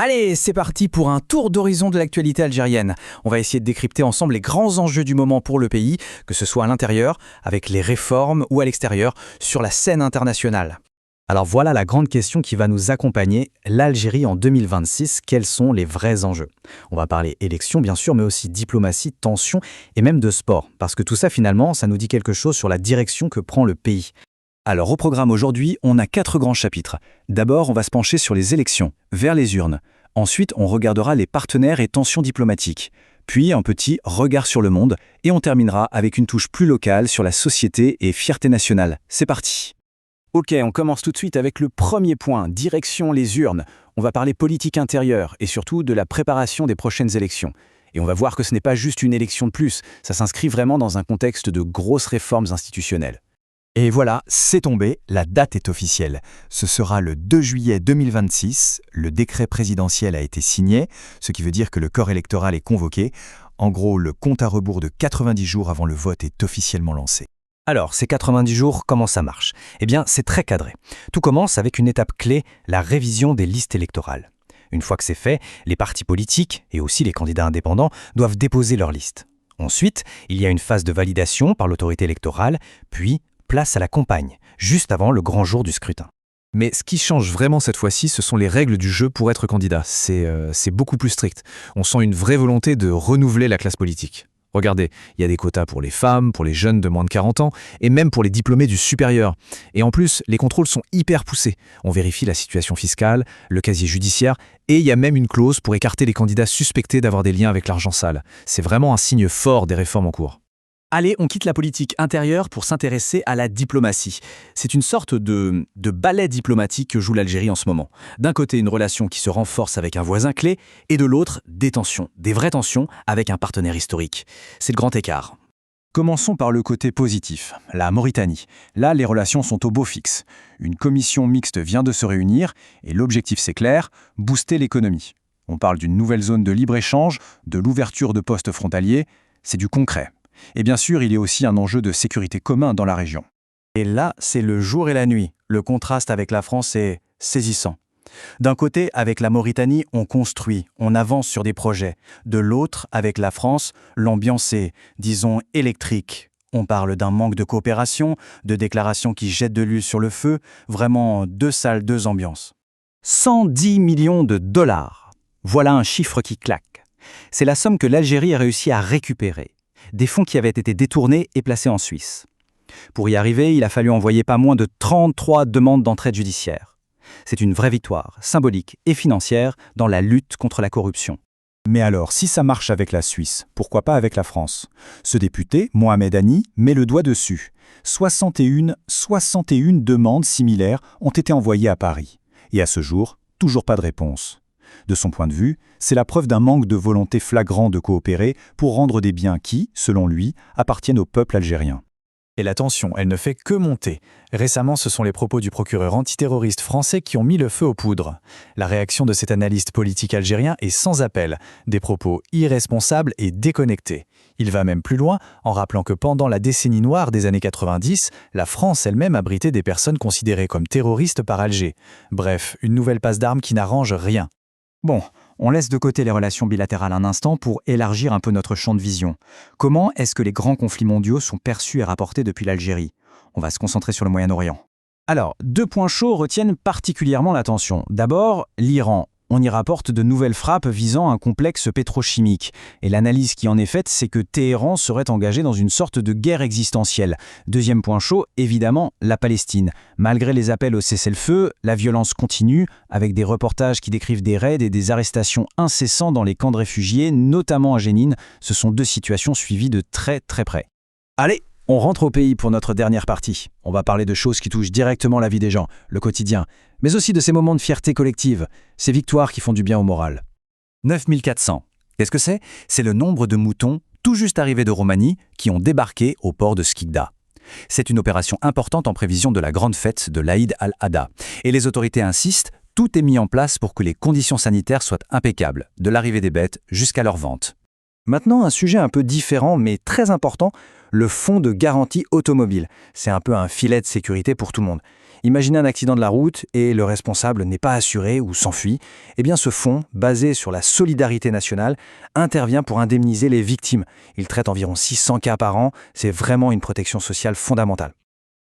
Allez, c'est parti pour un tour d'horizon de l'actualité algérienne. On va essayer de décrypter ensemble les grands enjeux du moment pour le pays, que ce soit à l'intérieur, avec les réformes, ou à l'extérieur, sur la scène internationale. Alors voilà la grande question qui va nous accompagner, l'Algérie en 2026, quels sont les vrais enjeux? On va parler élections bien sûr, mais aussi diplomatie, tensions et même de sport, parce que tout ça finalement, ça nous dit quelque chose sur la direction que prend le pays. Alors au programme aujourd'hui, on a 4 grands chapitres. D'abord, on va se pencher sur les élections, vers les urnes. Ensuite, on regardera les partenaires et tensions diplomatiques. Puis un petit regard sur le monde, et on terminera avec une touche plus locale sur la société et fierté nationale. C'est parti! Ok, on commence tout de suite avec le premier point, direction les urnes. On va parler politique intérieure et surtout de la préparation des prochaines élections. Et on va voir que ce n'est pas juste une élection de plus, ça s'inscrit vraiment dans un contexte de grosses réformes institutionnelles. Et voilà, c'est tombé, la date est officielle. Ce sera le 2 juillet 2026, le décret présidentiel a été signé, ce qui veut dire que le corps électoral est convoqué. En gros, le compte à rebours de 90 jours avant le vote est officiellement lancé. Alors, ces 90 jours, comment ça marche? Eh bien, c'est très cadré. Tout commence avec une étape clé, la révision des listes électorales. Une fois que c'est fait, les partis politiques, et aussi les candidats indépendants, doivent déposer leurs listes. Ensuite, il y a une phase de validation par l'autorité électorale, puis place à la campagne, juste avant le grand jour du scrutin. Mais ce qui change vraiment cette fois-ci, ce sont les règles du jeu pour être candidat. C'est beaucoup plus strict. On sent une vraie volonté de renouveler la classe politique. Regardez, il y a des quotas pour les femmes, pour les jeunes de moins de 40 ans, et même pour les diplômés du supérieur. Et en plus, les contrôles sont hyper poussés. On vérifie la situation fiscale, le casier judiciaire, et il y a même une clause pour écarter les candidats suspectés d'avoir des liens avec l'argent sale. C'est vraiment un signe fort des réformes en cours. Allez, on quitte la politique intérieure pour s'intéresser à la diplomatie. C'est une sorte de ballet diplomatique que joue l'Algérie en ce moment. D'un côté, une relation qui se renforce avec un voisin clé, et de l'autre, des tensions, des vraies tensions avec un partenaire historique. C'est le grand écart. Commençons par le côté positif, la Mauritanie. Là, les relations sont au beau fixe. Une commission mixte vient de se réunir, et l'objectif c'est clair, booster l'économie. On parle d'une nouvelle zone de libre-échange, de l'ouverture de postes frontaliers, c'est du concret. Et bien sûr, il y a aussi un enjeu de sécurité commun dans la région. Et là, c'est le jour et la nuit. Le contraste avec la France est saisissant. D'un côté, avec la Mauritanie, on construit, on avance sur des projets. De l'autre, avec la France, l'ambiance est, disons, électrique. On parle d'un manque de coopération, de déclarations qui jettent de l'huile sur le feu, vraiment deux salles, deux ambiances. 110 millions de dollars. Voilà un chiffre qui claque. C'est la somme que l'Algérie a réussi à récupérer. Des fonds qui avaient été détournés et placés en Suisse. Pour y arriver, il a fallu envoyer pas moins de 33 demandes d'entraide judiciaire. C'est une vraie victoire, symbolique et financière, dans la lutte contre la corruption. Mais alors, si ça marche avec la Suisse, pourquoi pas avec la France? Ce député, Mohamed Hani, met le doigt dessus. 61 demandes similaires ont été envoyées à Paris. Et à ce jour, toujours pas de réponse. De son point de vue, c'est la preuve d'un manque de volonté flagrant de coopérer pour rendre des biens qui, selon lui, appartiennent au peuple algérien. Et la tension, elle ne fait que monter. Récemment, ce sont les propos du procureur antiterroriste français qui ont mis le feu aux poudres. La réaction de cet analyste politique algérien est sans appel. Des propos irresponsables et déconnectés. Il va même plus loin en rappelant que pendant la décennie noire des années 90, la France elle-même abritait des personnes considérées comme terroristes par Alger. Bref, une nouvelle passe d'armes qui n'arrange rien. Bon, on laisse de côté les relations bilatérales un instant pour élargir un peu notre champ de vision. Comment est-ce que les grands conflits mondiaux sont perçus et rapportés depuis l'Algérie? On va se concentrer sur le Moyen-Orient. Alors, 2 points chauds retiennent particulièrement l'attention. D'abord, l'Iran. On y rapporte de nouvelles frappes visant un complexe pétrochimique. Et l'analyse qui en est faite, c'est que Téhéran serait engagé dans une sorte de guerre existentielle. Deuxième point chaud, évidemment, la Palestine. Malgré les appels au cessez-le-feu, la violence continue, avec des reportages qui décrivent des raids et des arrestations incessantes dans les camps de réfugiés, notamment à Jénine. Ce sont 2 situations suivies de très très près. Allez, on rentre au pays pour notre dernière partie. On va parler de choses qui touchent directement la vie des gens, le quotidien, mais aussi de ces moments de fierté collective, ces victoires qui font du bien au moral. 9400. Qu'est-ce que c'est? C'est le nombre de moutons tout juste arrivés de Roumanie qui ont débarqué au port de Skikda. C'est une opération importante en prévision de la grande fête de l'Aïd al-Adha. Et les autorités insistent, tout est mis en place pour que les conditions sanitaires soient impeccables, de l'arrivée des bêtes jusqu'à leur vente. Maintenant, un sujet un peu différent mais très important, le fonds de garantie automobile. C'est un peu un filet de sécurité pour tout le monde. Imaginez un accident de la route et le responsable n'est pas assuré ou s'enfuit. Eh bien ce fonds, basé sur la solidarité nationale, intervient pour indemniser les victimes. Il traite environ 600 cas par an. C'est vraiment une protection sociale fondamentale.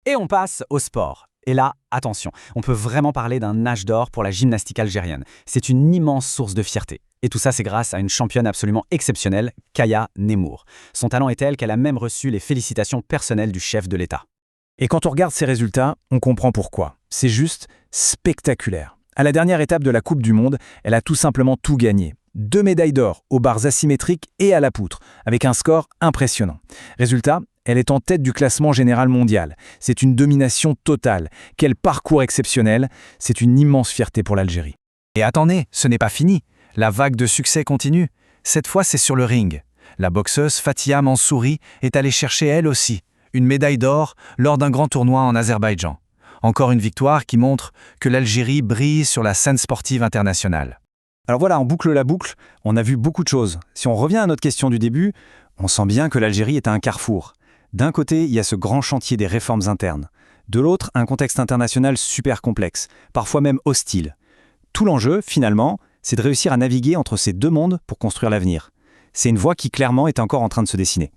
Et on passe au sport. Et là, attention, on peut vraiment parler d'un âge d'or pour la gymnastique algérienne. C'est une immense source de fierté. Et tout ça, c'est grâce à une championne absolument exceptionnelle, Kaya Nemour. Son talent est tel qu'elle a même reçu les félicitations personnelles du chef de l'État. Et quand on regarde ces résultats, on comprend pourquoi. C'est juste spectaculaire. À la dernière étape de la Coupe du Monde, elle a tout simplement tout gagné. 2 médailles d'or aux barres asymétriques et à la poutre, avec un score impressionnant. Résultat, elle est en tête du classement général mondial. C'est une domination totale. Quel parcours exceptionnel. C'est une immense fierté pour l'Algérie. Et attendez, ce n'est pas fini. La vague de succès continue. Cette fois, c'est sur le ring. La boxeuse Fatia Mansouri est allée chercher elle aussi une médaille d'or lors d'un grand tournoi en Azerbaïdjan. Encore une victoire qui montre que l'Algérie brille sur la scène sportive internationale. Alors voilà, on boucle la boucle, on a vu beaucoup de choses. Si on revient à notre question du début, on sent bien que l'Algérie est à un carrefour. D'un côté, il y a ce grand chantier des réformes internes. De l'autre, un contexte international super complexe, parfois même hostile. Tout l'enjeu, finalement, c'est de réussir à naviguer entre ces deux mondes pour construire l'avenir. C'est une voie qui clairement est encore en train de se dessiner.